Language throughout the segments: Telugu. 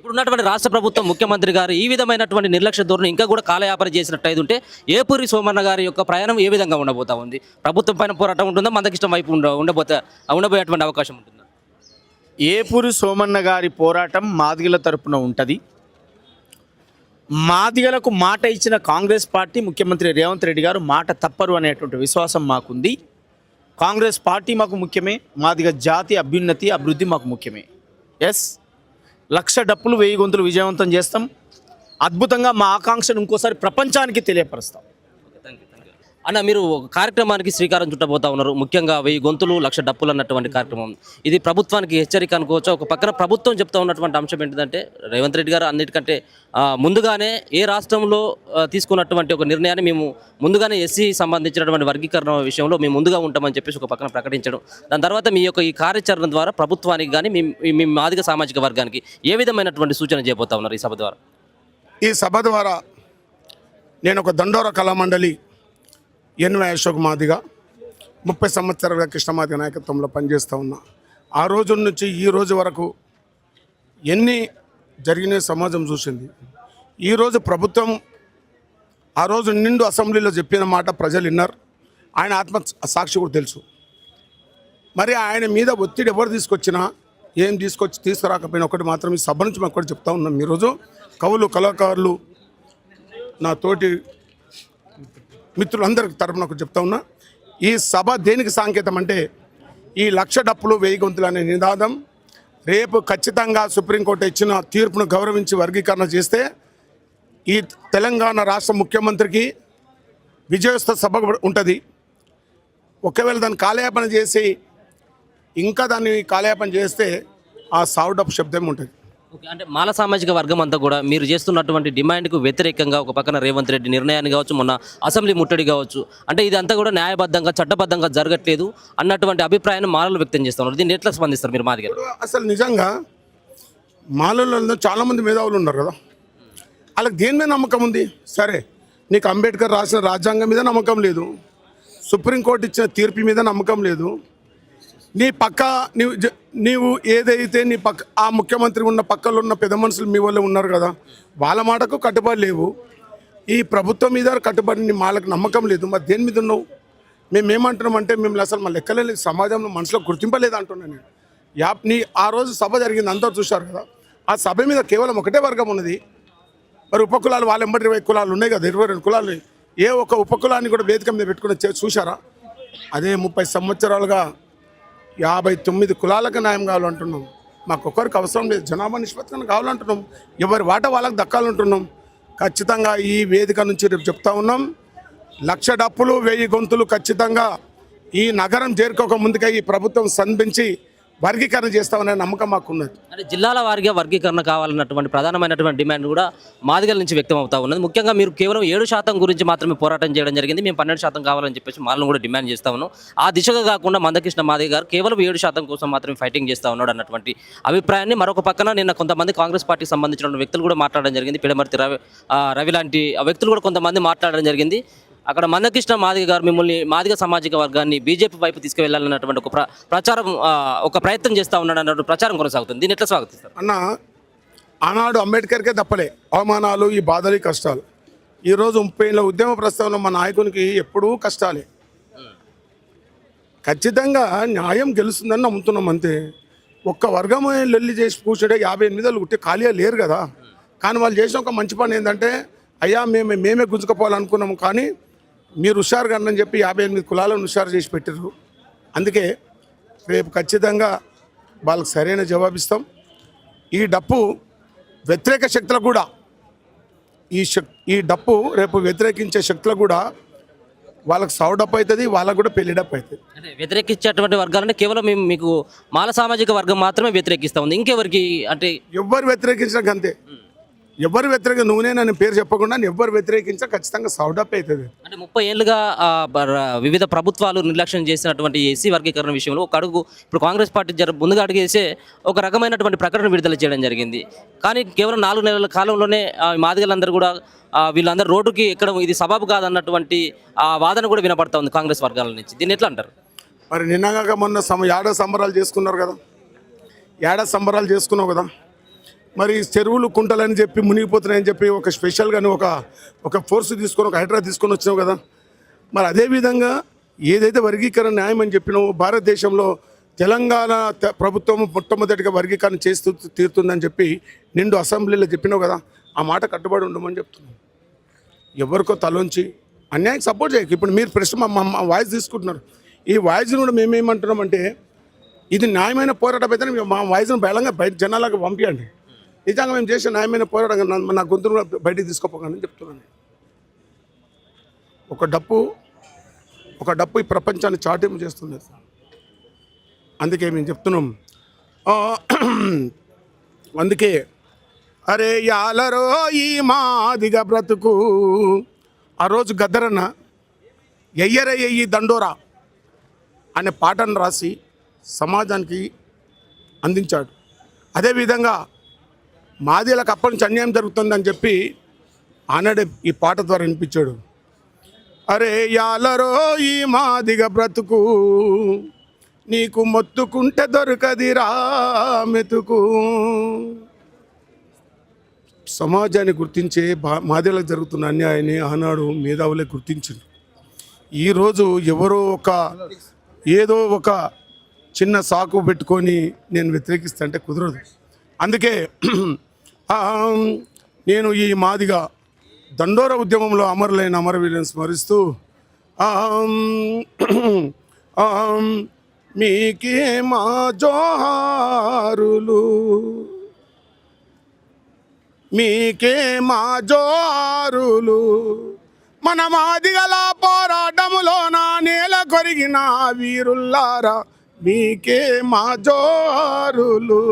ఇప్పుడున్నటువంటి రాష్ట్ర ప్రభుత్వం ముఖ్యమంత్రి గారు ఈ విధమైనటువంటి నిర్లక్ష్య ధోరణి ఇంకా కూడా కాలయాపన చేసినట్టు అయితే ఉంటే ఏపూరి సోమన్న గారి యొక్క ప్రయాణం ఏ విధంగా ఉండబోతా ఉంది? ప్రభుత్వం పైన పోరాటం ఉంటుందా, మందకిష్టం వైపు ఉండబోయేటువంటి అవకాశం ఉంటుందా? ఏపూరి సోమన్న గారి పోరాటం మాదిగల తరపున ఉంటుంది. మాదిగలకు మాట ఇచ్చిన కాంగ్రెస్ పార్టీ ముఖ్యమంత్రి రేవంత్ రెడ్డి గారు మాట తప్పరు అనేటువంటి విశ్వాసం మాకుంది. కాంగ్రెస్ పార్టీ మాకు ముఖ్యమే, మాదిగ జాతి అభ్యున్నతి అభివృద్ధి మాకు ముఖ్యమే. ఎస్, 1,00,000 డప్పులు 1000 గొంతులు విజయవంతం చేస్తాం. అద్భుతంగా మా ఆకాంక్షను ఇంకోసారి ప్రపంచానికి తెలియపరుస్తాం. అన్న, మీరు ఒక కార్యక్రమానికి శ్రీకారం చుట్టబోతా ఉన్నారు. ముఖ్యంగా 1000 గొంతులు 1,00,000 డప్పులు అన్నటువంటి కార్యక్రమం. ఇది ప్రభుత్వానికి హెచ్చరిక అనుకోవచ్చు. ఒక పక్కన ప్రభుత్వం చెప్తా ఉన్నటువంటి అంశం ఏంటంటే రేవంత్ రెడ్డి గారు అన్నిటికంటే ముందుగానే ఏ రాష్ట్రంలో తీసుకున్నటువంటి ఒక నిర్ణయాన్ని మేము ముందుగానే ఎస్సీ సంబంధించినటువంటి వర్గీకరణ విషయంలో మేము ముందుగా ఉంటామని చెప్పేసి ఒక పక్కన ప్రకటించడం, దాని తర్వాత మీ యొక్క ఈ కార్యాచరణ ద్వారా ప్రభుత్వానికి కానీ మీ మాదిగ సామాజిక వర్గానికి ఏ విధమైనటువంటి సూచన చేయబోతా ఉన్నారు ఈ సభ ద్వారా? ఈ సభ ద్వారా నేను ఒక దండోర కళామండలి ఎన్వై అశోక్ మాదిగా 30 సంవత్సరాలుగా కృష్ణమాదిగ నాయకత్వంలో పనిచేస్తూ ఉన్నా. ఆ రోజు నుంచి ఈ రోజు వరకు ఎన్ని జరిగిన సమాజం చూసింది. ఈరోజు ప్రభుత్వం ఆ రోజు నిండు అసెంబ్లీలో చెప్పిన మాట ప్రజలు విన్నారు. ఆయన ఆత్మ సాక్షి కూడా తెలుసు. మరి ఆయన మీద ఒత్తిడి ఎవరు తీసుకొచ్చినా ఏం తీసుకురాకపోయినా ఒకటి మాత్రం ఈ సభ నుంచి మేము ఒకటి చెప్తా ఉన్నాం. ఈరోజు కవులు కళాకారులు నా తోటి మిత్రులందరికి తరపున ఒకటి చెప్తా ఉన్నా. ఈ సభ దేనికి సంకేతం అంటే ఈ 1,00,000 డప్పులు 1000 గొంతులు అనే నినాదం రేపు ఖచ్చితంగా సుప్రీంకోర్టు ఇచ్చిన తీర్పును గౌరవించి వర్గీకరణ చేస్తే ఈ తెలంగాణ రాష్ట్ర ముఖ్యమంత్రికి విజయోత్సవ సభ ఉంటుంది. ఒకవేళ దాన్ని కాలయాపన చేసి ఇంకా దాన్ని కాలయాపన చేస్తే ఆ సావు డప్పు శబ్దం ఉంటుంది. ఓకే, అంటే మాల సామాజిక వర్గం అంతా కూడా మీరు చేస్తున్నటువంటి డిమాండ్కు వ్యతిరేకంగా ఒక పక్కన రేవంత్ రెడ్డి నిర్ణయాన్ని కావచ్చు, మొన్న అసెంబ్లీ ముట్టడి కావచ్చు, అంటే ఇదంతా కూడా న్యాయబద్ధంగా చట్టబద్ధంగా జరగట్లేదు అన్నటువంటి అభిప్రాయాన్ని మాలలు వ్యక్తం చేస్తున్నారు. దీన్ని ఎట్లా స్పందిస్తారు మీరు మాదిగా? అసలు నిజంగా మాలలో చాలామంది మేధావులు ఉన్నారు కదా, వాళ్ళకి దేని మీద నమ్మకం ఉంది? సరే, నీకు అంబేద్కర్ రాసిన రాజ్యాంగం మీద నమ్మకం లేదు, సుప్రీంకోర్టు ఇచ్చిన తీర్పు మీద నమ్మకం లేదు, నీ పక్క నీవు ఏదైతే నీ పక్క ఆ ముఖ్యమంత్రి ఉన్న పక్కలో ఉన్న పెద్ద మనుషులు మీ వల్ల ఉన్నారు కదా, వాళ్ళ మాటకు కట్టుబడి లేవు. ఈ ప్రభుత్వం మీద కట్టుబడి నీ వాళ్ళకి నమ్మకం లేదు. మరి దేని మీద ఉన్నావు? మేమేమంటున్నామంటే మిమ్మల్ని అసలు మా లెక్కలేదు, సమాజంలో మనుషులకు గుర్తింపలేదు అంటున్నాను నేను. నీ ఆ రోజు సభ జరిగింది, అందరూ చూశారు కదా. ఆ సభ మీద కేవలం ఒకటే వర్గం ఉన్నది. మరి ఉపకులాలు వాళ్ళ ఎంబడి 20 కులాలు ఉన్నాయి కదా, 22 కులాలు. ఏ ఒక్క ఉపకులాన్ని కూడా వేదిక మీద పెట్టుకుని చూశారా? అదే 30 సంవత్సరాలుగా 59 కులాలకు న్యాయం కావాలంటున్నాం. మాకు ఒక్కరికి అవసరం లేదు, జనాభా నిష్పత్తిగా కావాలంటున్నాం. ఎవరి వాటా వాళ్ళకి దక్కాలంటున్నాం. ఖచ్చితంగా ఈ వేదిక నుంచి రేపు చెప్తా ఉన్నాం, 1,00,000 డప్పులు 1000 గొంతులు ఖచ్చితంగా ఈ నగరం చేరుకోక ముందుగా ఈ ప్రభుత్వం సంధించి వర్గీకరణ చేస్తామనే నమ్మకం మాకు ఉన్నది. అంటే జిల్లాల వారీగా వర్గీకరణ కావాలన్నటువంటి ప్రధానమైనటువంటి డిమాండ్ కూడా మాదిగల నుంచి వ్యక్తం అవుతా ఉన్నది. ముఖ్యంగా మీరు కేవలం 7% గురించి మాత్రమే పోరాటం చేయడం జరిగింది. మేము 12% కావాలని చెప్పేసి మాలను కూడా డిమాండ్ చేస్తా ఉన్నాం. ఆ దిశగా కాకుండా మందకృష్ణ మాదిగ గారు కేవలం 7% కోసం మాత్రమే ఫైటింగ్ చేస్తూ ఉన్నాడు అన్నటువంటి అభిప్రాయాన్ని మరొక పక్కన నిన్న కొంతమంది కాంగ్రెస్ పార్టీకి సంబంధించిన వ్యక్తులు కూడా మాట్లాడడం జరిగింది. పిడమర్తి రవి లాంటి వ్యక్తులు కూడా కొంతమంది మాట్లాడడం జరిగింది. అక్కడ మందకృష్ణ మాదిగ గారు మిమ్మల్ని మాదిగ సామాజిక వర్గాన్ని బీజేపీ వైపు తీసుకువెళ్లాలన్నటువంటి ఒక ప్రచారం ఒక ప్రయత్నం చేస్తూ ఉన్నాడు అన్నట్టు ప్రచారం కొనసాగుతుంది. దీన్ని ఎట్లా స్వాగతిస్తారు? అన్న, ఆనాడు అంబేద్కర్కే తప్పలే అవమానాలు, ఈ బాధలు, కష్టాలు. ఈరోజు 30 ఏళ్ళ ఉద్యమ ప్రస్తావనలో మా నాయకునికి ఎప్పుడూ కష్టాలే. ఖచ్చితంగా న్యాయం గెలుస్తుందని నమ్ముతున్నాం అంతే. ఒక్క వర్గం లొల్లి చేసి కూర్చుంటే 58 ఉట్టి ఖాళీగా లేరు కదా. కానీ వాళ్ళు చేసిన ఒక మంచి పని ఏంటంటే, అయ్యా మేమే గుంజుకుపోవాలనుకున్నాము, కానీ మీరు హుషారు కానీ అని చెప్పి 58 కులాలను హుషారు చేసి పెట్టారు. అందుకే రేపు ఖచ్చితంగా వాళ్ళకి సరైన జవాబిస్తాం. ఈ డప్పు వ్యతిరేక శక్తులకు కూడా ఈ డప్పు రేపు వ్యతిరేకించే శక్తులకు కూడా వాళ్ళకి సావు డప్పు అవుతుంది, వాళ్ళకు కూడా పెళ్లి డప్పు అవుతుంది. అంటే వ్యతిరేకించేటువంటి వర్గాలంటే కేవలం మేము మీకు మాల సామాజిక వర్గం మాత్రమే వ్యతిరేకిస్తా ఉంది, ఇంకెవరికి అంటే ఎవ్వరు వ్యతిరేకించడానికి అంతే. ఎవరు వ్యతిరేక నువ్వునే నన్ను పేరు చెప్పకుండా ఎవరు వ్యతిరేకించా ఖచ్చితంగా సౌడప్ అవుతుంది. అంటే 30 ఏళ్ళుగా వివిధ ప్రభుత్వాలు నిర్లక్ష్యం చేసినటువంటి ఎస్సీ వర్గీకరణ విషయంలో ఒక అడుగు ఇప్పుడు కాంగ్రెస్ పార్టీ ముందుగా అడుగేసే ఒక రకమైనటువంటి ప్రకటన విడుదల చేయడం జరిగింది. కానీ కేవలం 4 నెలల కాలంలోనే మాదిగలందరూ కూడా వీళ్ళందరూ రోడ్డుకి ఎక్కడం ఇది సబబు కాదన్నటువంటి వాదన కూడా వినపడతా ఉంది కాంగ్రెస్ వర్గాల నుంచి. దీన్ని ఎట్లా అంటారు? మరి నిన్నగాక మొన్న ఏడాది సంబరాలు చేసుకున్నారు కదా, ఏడాది సంబరాలు చేసుకున్నావు కదా. మరి చెరువులు కుంటలని చెప్పి మునిగిపోతున్నాయని చెప్పి ఒక స్పెషల్గాని ఒక ఫోర్స్ తీసుకొని ఒక హైడ్రా తీసుకొని వచ్చినావు కదా. మరి అదేవిధంగా ఏదైతే వర్గీకరణ న్యాయం అని చెప్పినావు, భారతదేశంలో తెలంగాణ ప్రభుత్వం మొట్టమొదటిగా వర్గీకరణ చేస్తూ తీరుతుందని చెప్పి నిండు అసెంబ్లీలో చెప్పినావు కదా, ఆ మాట కట్టుబడి ఉండమని చెప్తున్నాం. ఎవరికో తలోంచి అన్యాయం సపోర్ట్ చేయకు. ఇప్పుడు మీరు ప్రశ్న మా వాయిస్ తీసుకుంటున్నారు, ఈ వాయిస్ని కూడా మేమేమంటున్నామంటే ఇది న్యాయమైన పోరాటం అయితే మా వాయిస్ను బలంగా బయట జనాలకు పంపించండి. నిజంగా మేము చేసే న్యాయమైన పోరాటం నా గొంతును బయటికి తీసుకోపోకండి చెప్తున్నాను. ఒక డప్పు ఈ ప్రపంచాన్ని చాటింపు చేస్తుంది. అందుకే మేము చెప్తున్నాం, అందుకే అరే యాలరో ఈ మాదిగ బ్రతుకు. ఆ రోజు గద్దరన్న ఎయ్యరయ్యి దండోరా అనే పాటను రాసి సమాజానికి అందించాడు. అదేవిధంగా మాదిలకు అప్పటి నుంచి అన్యాయం జరుగుతుందని చెప్పి ఆనాడే ఈ పాట ద్వారా వినిపించాడు. అరే యాలరో ఈ మాదిగ బ్రతుకు, నీకు మొత్తుకుంటే దొరకదిరా మెతుకు. సమాజాన్ని గుర్తించే మాదిలకు జరుగుతున్న అన్యాయాన్ని ఆనాడు మేధావులే గుర్తించిండు. ఈరోజు ఎవరో ఏదో ఒక చిన్న సాకు పెట్టుకొని నేను వ్యతిరేకిస్తా అంటే కుదరదు. అందుకే నేను ఈ మాదిగా దండోర ఉద్యమంలో అమరులైన అమరవీరులను స్మరిస్తూ మీకే మా జోహారులు, మీకే మా జోహారులు, మన మాదిగల పోరాటములో నా నేల కొరిగిన వీరుల్లారా మీకే మా జోహారులు,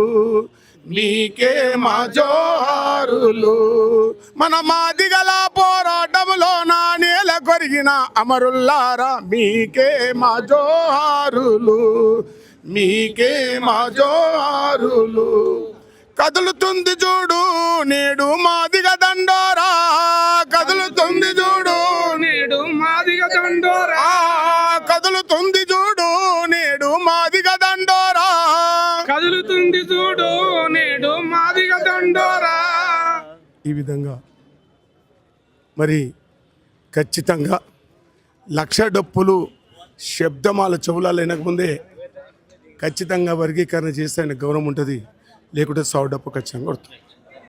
మీకే మా జోహారులు, మన మాదిగల పోరాటములో నా నేల కొరిగిన అమరుల్లారా మీకే మా జోహారులు, మీకే మా జోహారులు. కదులుతుంది చూడు నేడు మాదిగ దండోరా, కదులుతుంది చూడు నేడు మాదిగ దండోరా, కదులుతుంది చూడు నేడు మాదిగ దండోరా, కదులుతుంది చూడు నేడు మాదిగ దండోరా. ఈ విధంగా మరి ఖచ్చితంగా లక్ష డప్పులు శబ్దమాల చెవులాలు వినకముందే ఖచ్చితంగా వర్గీకరణ చేస్తే ఆయన గౌరవం ఉంటుంది, లేకుంటే సావు డప్పు ఖచ్చితంగా కొడుతుంది.